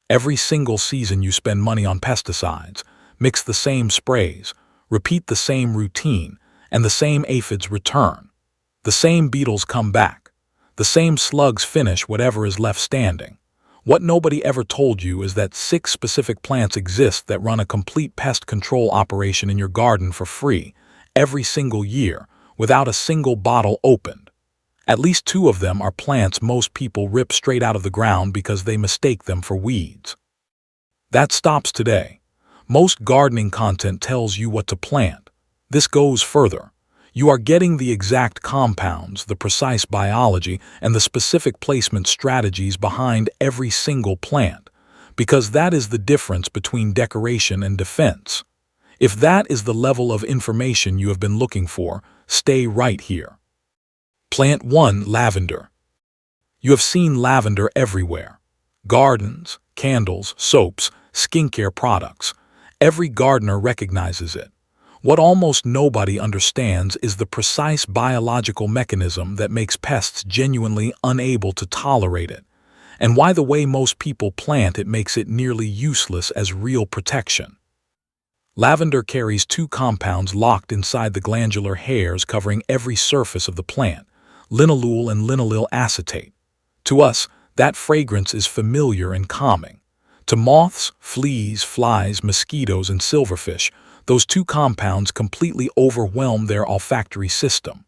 Every single season you spend money on pesticides, mix the same sprays, repeat the same routine, and the same aphids return. The same beetles come back. The same slugs finish whatever is left standing. What nobody ever told you is that 6 specific plants exist that run a complete pest control operation in your garden for free, every single year, without a single bottle opened. At least 2 of them are plants most people rip straight out of the ground because they mistake them for weeds. That stops today. Most gardening content tells you what to plant. This goes further. You are getting the exact compounds, the precise biology, and the specific placement strategies behind every single plant, because that is the difference between decoration and defense. If that is the level of information you have been looking for, stay right here. Plant 1. Lavender. You have seen lavender everywhere. Gardens, candles, soaps, skincare products. Every gardener recognizes it. What almost nobody understands is the precise biological mechanism that makes pests genuinely unable to tolerate it, and why the way most people plant it makes it nearly useless as real protection. Lavender carries 2 compounds locked inside the glandular hairs covering every surface of the plant, linalool and linalyl acetate. To us, that fragrance is familiar and calming. To moths, fleas, flies, mosquitoes, and silverfish, those 2 compounds completely overwhelm their olfactory system.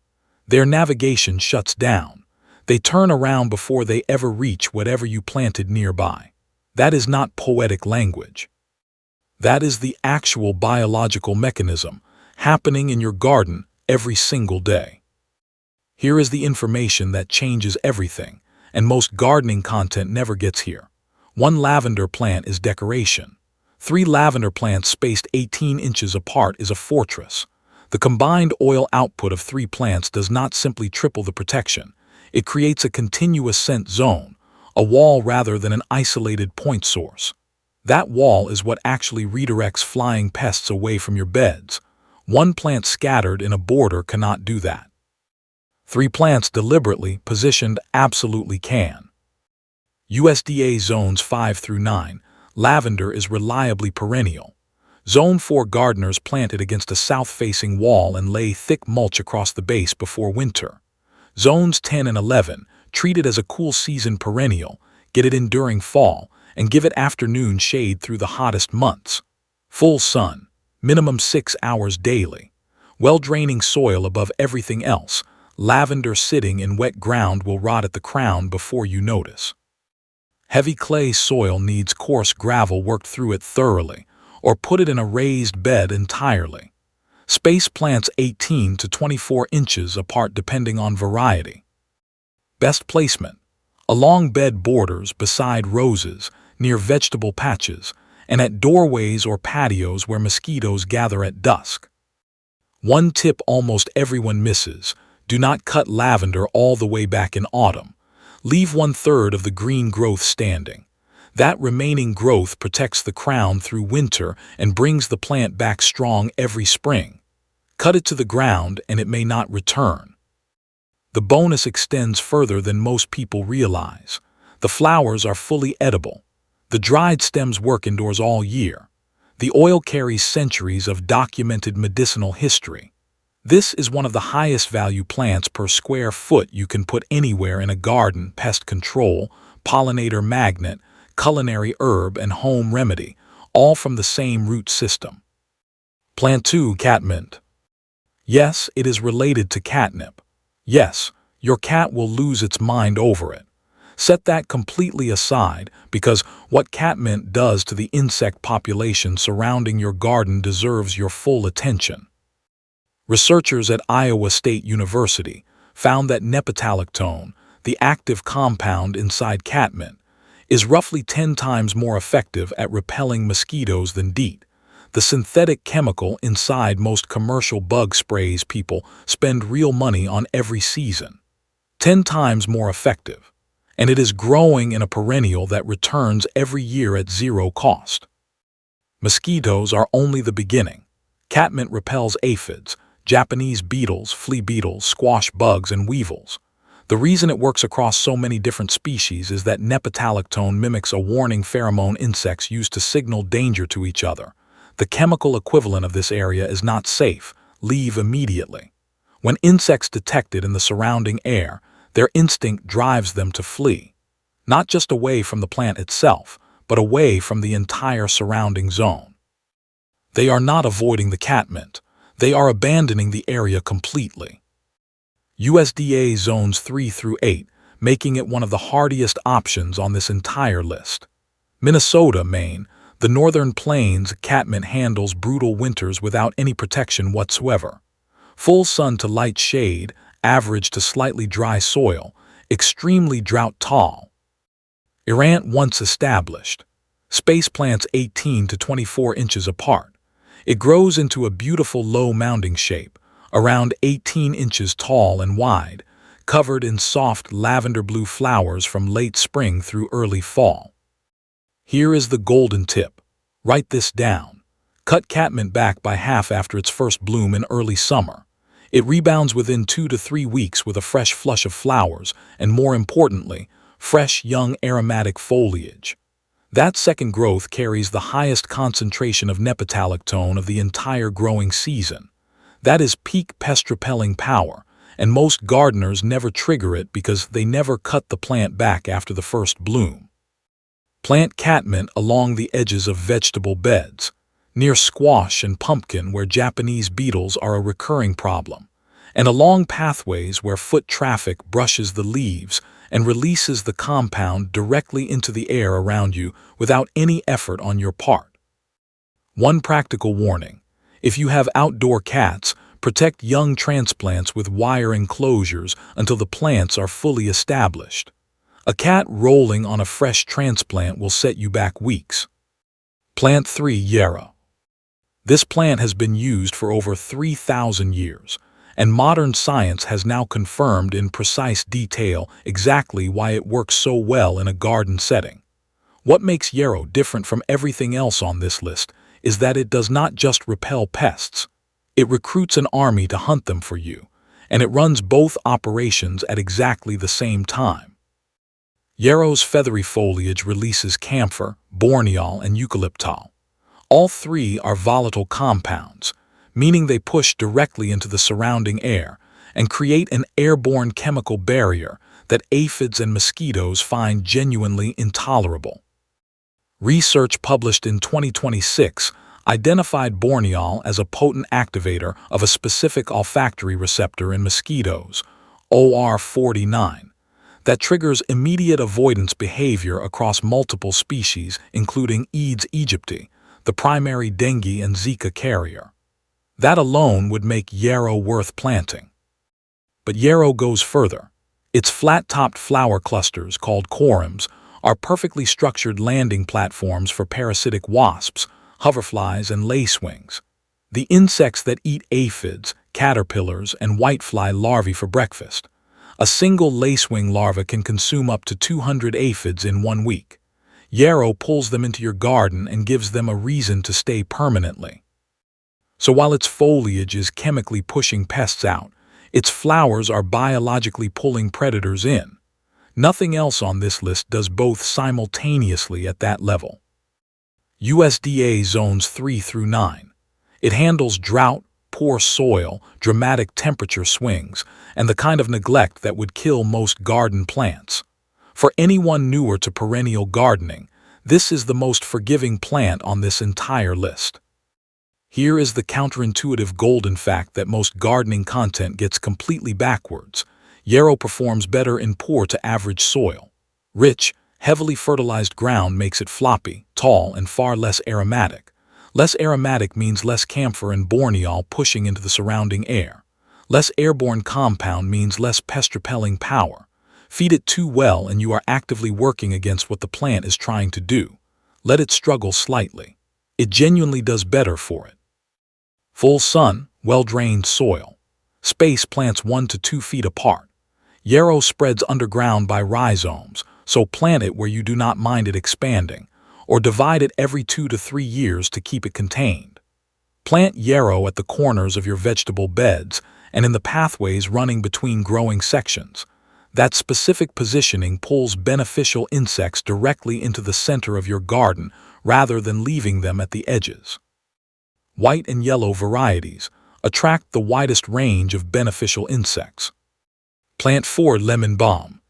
Their navigation shuts down. They turn around before they ever reach whatever you planted nearby. That is not poetic language. That is the actual biological mechanism happening in your garden every single day. Here is the information that changes everything, and most gardening content never gets here. 1 lavender plant is decoration. 3 lavender plants spaced 18 inches apart is a fortress. The combined oil output of 3 plants does not simply triple the protection. It creates a continuous scent zone, a wall rather than an isolated point source. That wall is what actually redirects flying pests away from your beds. 1 plant scattered in a border cannot do that. 3 plants deliberately positioned absolutely can. USDA Zones 5 through 9. Lavender is reliably perennial. Zone 4 gardeners plant it against a south-facing wall and lay thick mulch across the base before winter. Zones 10 and 11 treat it as a cool season perennial, get it in during fall, and give it afternoon shade through the hottest months. Full sun, minimum 6 hours daily. Well-draining soil above everything else. Lavender sitting in wet ground will rot at the crown before you notice. Heavy clay soil needs coarse gravel worked through it thoroughly, or put it in a raised bed entirely. Space plants 18 to 24 inches apart depending on variety. Best placement: along bed borders, beside roses, near vegetable patches, and at doorways or patios where mosquitoes gather at dusk. 1 tip almost everyone misses: do not cut lavender all the way back in autumn. Leave 1/3 of the green growth standing. That remaining growth protects the crown through winter and brings the plant back strong every spring. Cut it to the ground and it may not return. The bonus extends further than most people realize. The flowers are fully edible. The dried stems work indoors all year. The oil carries centuries of documented medicinal history. This is one of the highest value plants per square foot you can put anywhere in a garden: pest control, pollinator magnet, culinary herb, and home remedy, all from the same root system. Plant 2. Catmint. Yes, it is related to catnip. Yes, your cat will lose its mind over it. Set that completely aside, because what catmint does to the insect population surrounding your garden deserves your full attention. Researchers at Iowa State University found that nematode, the active compound inside catmint, is roughly 10 times more effective at repelling mosquitoes than DEET, the synthetic chemical inside most commercial bug sprays people spend real money on every season. 10 times more effective. And it is growing in a perennial that returns every year at 0 cost. Mosquitoes are only the beginning. Catmint repels aphids, Japanese beetles, flea beetles, squash bugs, and weevils. The reason it works across so many different species is that nematode mimics a warning pheromone insects use to signal danger to each other. The chemical equivalent of this area is not safe. Leave immediately. When insects detect it in the surrounding air, their instinct drives them to flee. Not just away from the plant itself, but away from the entire surrounding zone. They are not avoiding the catmint. They are abandoning the area completely. USDA zones 3 through 8, making it one of the hardiest options on this entire list. Minnesota, Maine, the northern plains, catmint handles brutal winters without any protection whatsoever. Full sun to light shade, average to slightly dry soil, extremely drought tall. Iran once established. Space plants 18 to 24 inches apart. It grows into a beautiful low mounding shape, around 18 inches tall and wide, covered in soft lavender blue flowers from late spring through early fall. Here is the golden tip. Write this down. Cut catmint back by half after its first bloom in early summer. It rebounds within 2 to 3 weeks with a fresh flush of flowers and, more importantly, fresh young aromatic foliage. That second growth carries the highest concentration of nematode of the entire growing season. That is peak pest-repelling power, and most gardeners never trigger it because they never cut the plant back after the first bloom. Plant catmint along the edges of vegetable beds, near squash and pumpkin where Japanese beetles are a recurring problem, and along pathways where foot traffic brushes the leaves and releases the compound directly into the air around you without any effort on your part. One practical warning: if you have outdoor cats, protect young transplants with wire enclosures until the plants are fully established. A cat rolling on a fresh transplant will set you back weeks. Plant 3, Yarrow. This plant has been used for over 3,000 years, and modern science has now confirmed in precise detail exactly why it works so well in a garden setting. What makes Yarrow different from everything else on this list is that it does not just repel pests. It recruits an army to hunt them for you, and it runs both operations at exactly the same time. Yarrow's feathery foliage releases camphor, boreneol, and eucalyptol. All three are volatile compounds, meaning they push directly into the surrounding air and create an airborne chemical barrier that aphids and mosquitoes find genuinely intolerable. Research published in 2026 identified boreneol as a potent activator of a specific olfactory receptor in mosquitoes, OR49, that triggers immediate avoidance behavior across multiple species, including Aedes aegypti, the primary dengue and Zika carrier. That alone would make Yarrow worth planting. But Yarrow goes further. Its flat-topped flower clusters, called corymbs, are perfectly structured landing platforms for parasitic wasps, hoverflies, and lacewings, the insects that eat aphids, caterpillars, and whitefly larvae for breakfast. A single lacewing larva can consume up to 200 aphids in 1 week. Yarrow pulls them into your garden and gives them a reason to stay permanently. So while its foliage is chemically pushing pests out, its flowers are biologically pulling predators in. Nothing else on this list does both simultaneously at that level. USDA zones 3 through 9. It handles drought, poor soil, dramatic temperature swings, and the kind of neglect that would kill most garden plants. For anyone newer to perennial gardening, this is the most forgiving plant on this entire list. Here is the counterintuitive golden fact that most gardening content gets completely backwards. Yarrow performs better in poor to average soil. Rich, heavily fertilized ground makes it floppy, tall, and far less aromatic. Less aromatic means less camphor and boreneol pushing into the surrounding air. Less airborne compound means less pest-repelling power. Feed it too well and you are actively working against what the plant is trying to do. Let it struggle slightly. It genuinely does better for it. Full sun, well-drained soil. Space plants 1 to 2 feet apart. Yarrow spreads underground by rhizomes, so plant it where you do not mind it expanding, or divide it every 2 to 3 years to keep it contained. Plant yarrow at the corners of your vegetable beds and in the pathways running between growing sections. That specific positioning pulls beneficial insects directly into the center of your garden rather than leaving them at the edges. White and yellow varieties attract the widest range of beneficial insects. Plant 4 lemon balm.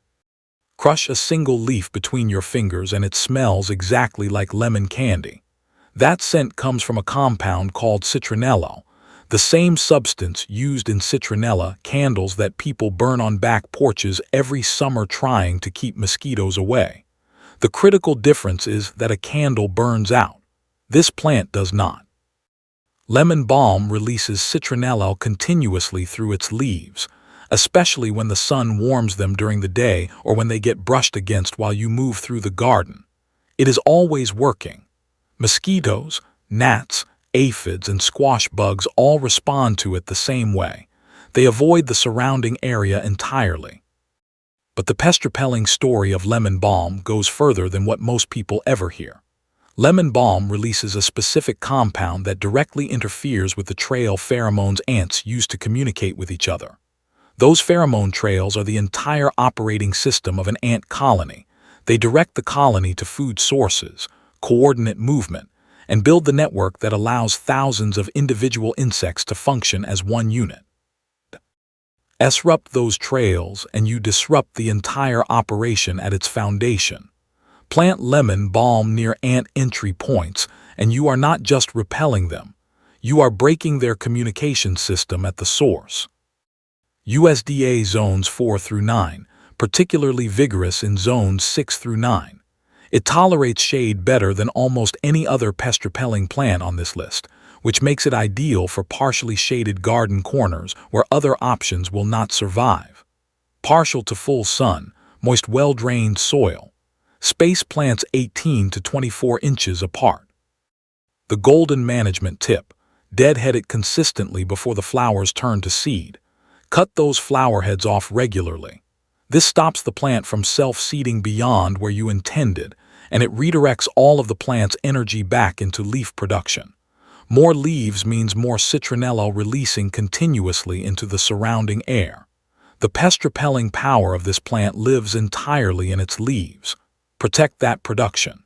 Crush a single leaf between your fingers and it smells exactly like lemon candy. That scent comes from a compound called citronellal, the same substance used in citronella candles that people burn on back porches every summer trying to keep mosquitoes away. The critical difference is that a candle burns out. This plant does not. Lemon balm releases citronellal continuously through its leaves, especially when the sun warms them during the day or when they get brushed against while you move through the garden. It is always working. Mosquitoes, gnats, aphids, and squash bugs all respond to it the same way. They avoid the surrounding area entirely. But the pest-repelling story of lemon balm goes further than what most people ever hear. Lemon balm releases a specific compound that directly interferes with the trail pheromones ants use to communicate with each other. Those pheromone trails are the entire operating system of an ant colony. They direct the colony to food sources, coordinate movement, and build the network that allows thousands of individual insects to function as one unit. Disrupt those trails and you disrupt the entire operation at its foundation. Plant lemon balm near ant entry points and you are not just repelling them, you are breaking their communication system at the source. USDA zones 4 through 9, particularly vigorous in zones 6 through 9. It tolerates shade better than almost any other pest-repelling plant on this list, which makes it ideal for partially shaded garden corners where other options will not survive. Partial to full sun, moist well-drained soil. Space plants 18 to 24 inches apart. The golden management tip: deadhead it consistently before the flowers turn to seed. Cut those flower heads off regularly. This stops the plant from self-seeding beyond where you intended, and it redirects all of the plant's energy back into leaf production. More leaves means more citronellal releasing continuously into the surrounding air. The pest-repelling power of this plant lives entirely in its leaves. Protect that production.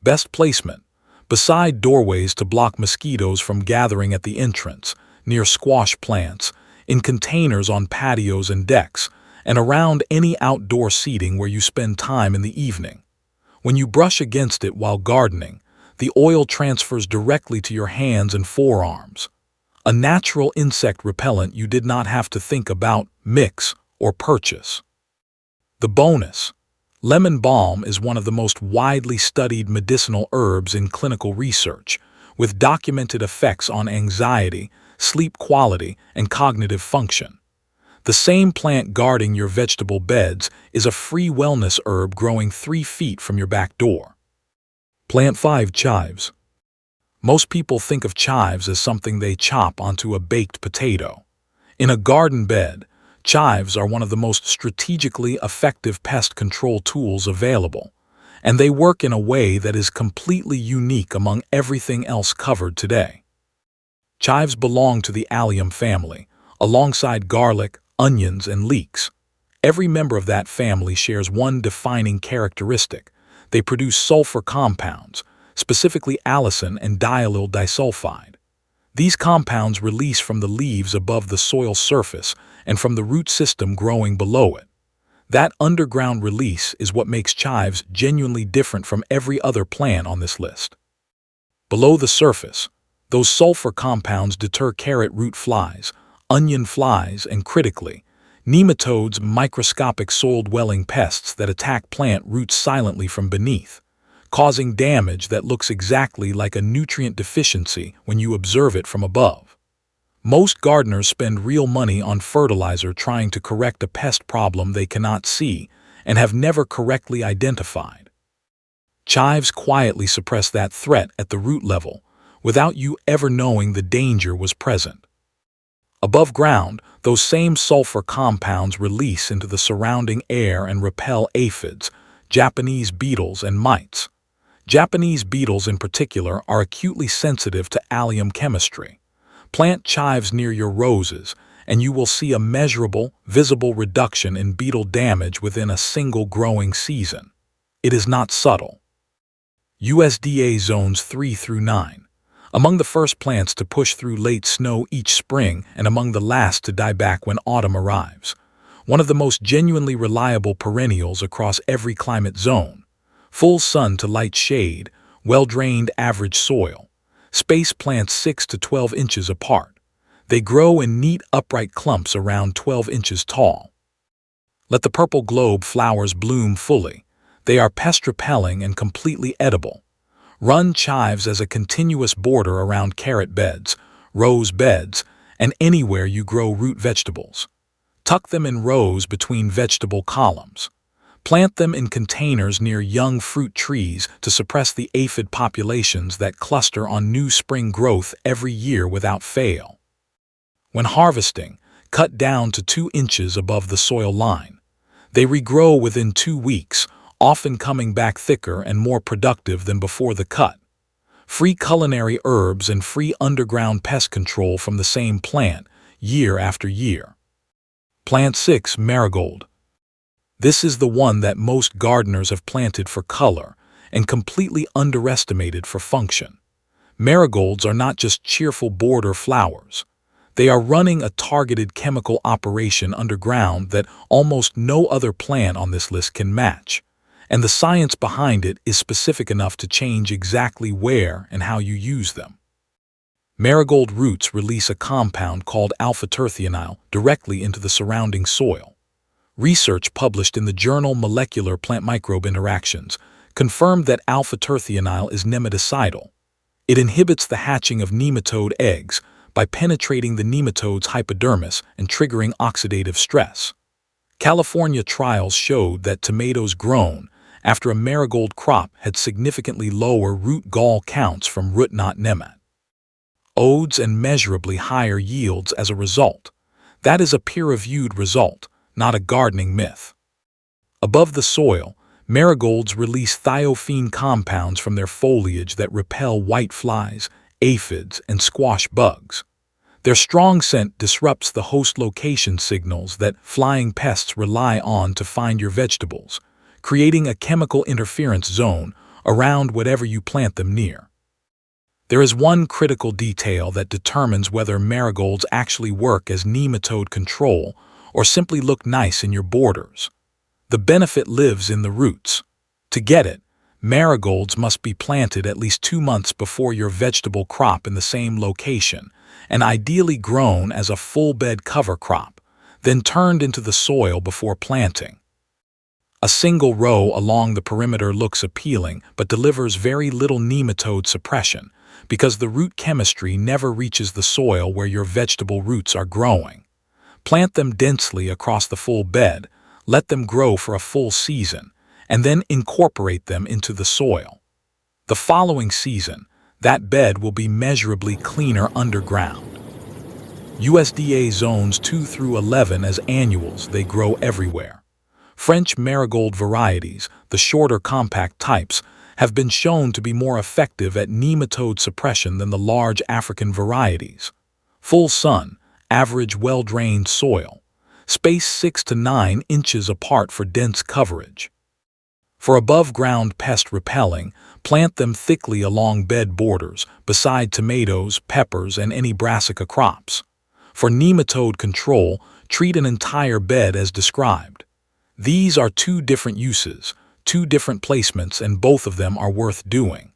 Best placement: beside doorways to block mosquitoes from gathering at the entrance, near squash plants, in containers on patios and decks, and around any outdoor seating where you spend time in the evening. When you brush against it while gardening, the oil transfers directly to your hands and forearms. A natural insect repellent you did not have to think about, mix, or purchase. The bonus: lemon balm is one of the most widely studied medicinal herbs in clinical research, with documented effects on anxiety, sleep quality, and cognitive function. The same plant guarding your vegetable beds is a free wellness herb growing 3 feet from your back door. Plant 5 chives. Most people think of chives as something they chop onto a baked potato. In a garden bed, chives are one of the most strategically effective pest control tools available, and they work in a way that is completely unique among everything else covered today. Chives belong to the allium family, alongside garlic, onions, and leeks. Every member of that family shares one defining characteristic: they produce sulfur compounds, specifically allicin and diallyl disulfide. These compounds release from the leaves above the soil surface and from the root system growing below it. That underground release is what makes chives genuinely different from every other plant on this list. Below the surface, those sulfur compounds deter carrot root flies, onion flies, and critically, nematodes, microscopic soil-dwelling pests that attack plant roots silently from beneath, causing damage that looks exactly like a nutrient deficiency when you observe it from above. Most gardeners spend real money on fertilizer trying to correct a pest problem they cannot see and have never correctly identified. Chives quietly suppress that threat at the root level, without you ever knowing the danger was present. Above ground, those same sulfur compounds release into the surrounding air and repel aphids, Japanese beetles, and mites. Japanese beetles in particular are acutely sensitive to allium chemistry. Plant chives near your roses, and you will see a measurable, visible reduction in beetle damage within a single growing season. It is not subtle. USDA Zones 3 through 9. Among the first plants to push through late snow each spring and among the last to die back when autumn arrives. One of the most genuinely reliable perennials across every climate zone. Full sun to light shade, well-drained average soil. Space plants 6 to 12 inches apart. They grow in neat upright clumps around 12 inches tall. Let the purple globe flowers bloom fully. They are pest-repelling and completely edible. Run chives as a continuous border around carrot beds, rose beds, and anywhere you grow root vegetables. Tuck them in rows between vegetable columns. Plant them in containers near young fruit trees to suppress the aphid populations that cluster on new spring growth every year without fail. When harvesting, cut down to 2 inches above the soil line. They regrow within 2 weeks, often coming back thicker and more productive than before the cut. Free culinary herbs and free underground pest control from the same plant, year after year. Plant 6, Marigold. This is the one that most gardeners have planted for color and completely underestimated for function. Marigolds are not just cheerful border flowers. They are running a targeted chemical operation underground that almost no other plant on this list can match. And the science behind it is specific enough to change exactly where and how you use them. Marigold roots release a compound called alpha-terthienyl directly into the surrounding soil. Research published in the journal Molecular Plant Microbe Interactions confirmed that alpha-terthienyl is nematocidal. It inhibits the hatching of nematode eggs by penetrating the nematode's hypodermis and triggering oxidative stress. California trials showed that tomatoes grown after a marigold crop had significantly lower root gall counts from root knot nematodes and measurably higher yields as a result. That is a peer-reviewed result, not a gardening myth. Above the soil, marigolds release thiophene compounds from their foliage that repel white flies, aphids, and squash bugs. Their strong scent disrupts the host location signals that flying pests rely on to find your vegetables, creating a chemical interference zone around whatever you plant them near. There is one critical detail that determines whether marigolds actually work as nematode control or simply look nice in your borders. The benefit lives in the roots. To get it, marigolds must be planted at least 2 months before your vegetable crop in the same location, and ideally grown as a full-bed cover crop, then turned into the soil before planting. A single row along the perimeter looks appealing but delivers very little nematode suppression because the root chemistry never reaches the soil where your vegetable roots are growing. Plant them densely across the full bed, let them grow for a full season, and then incorporate them into the soil. The following season, that bed will be measurably cleaner underground. USDA Zones 2 through 11 as annuals, they grow everywhere. French marigold varieties, the shorter compact types, have been shown to be more effective at nematode suppression than the large African varieties. Full sun, average well-drained soil. Space 6 to 9 inches apart for dense coverage. For above-ground pest repelling, plant them thickly along bed borders, beside tomatoes, peppers, and any brassica crops. For nematode control, treat an entire bed as described. These are 2 different uses, 2 different placements, and both of them are worth doing.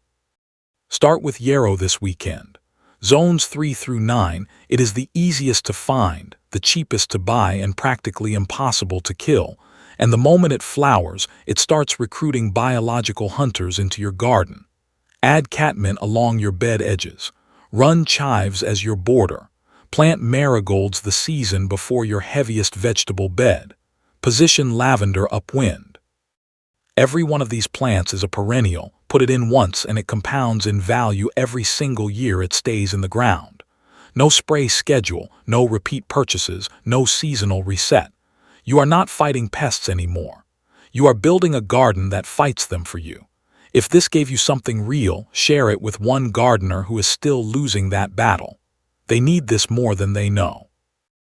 Start with Yarrow this weekend. Zones 3 through 9, it is the easiest to find, the cheapest to buy, and practically impossible to kill. And the moment it flowers, it starts recruiting biological hunters into your garden. Add catmint along your bed edges. Run chives as your border. Plant marigolds the season before your heaviest vegetable bed. Position lavender upwind. Every one of these plants is a perennial. Put it in once and it compounds in value every single year it stays in the ground. No spray schedule, no repeat purchases, no seasonal reset. You are not fighting pests anymore. You are building a garden that fights them for you. If this gave you something real, share it with one gardener who is still losing that battle. They need this more than they know.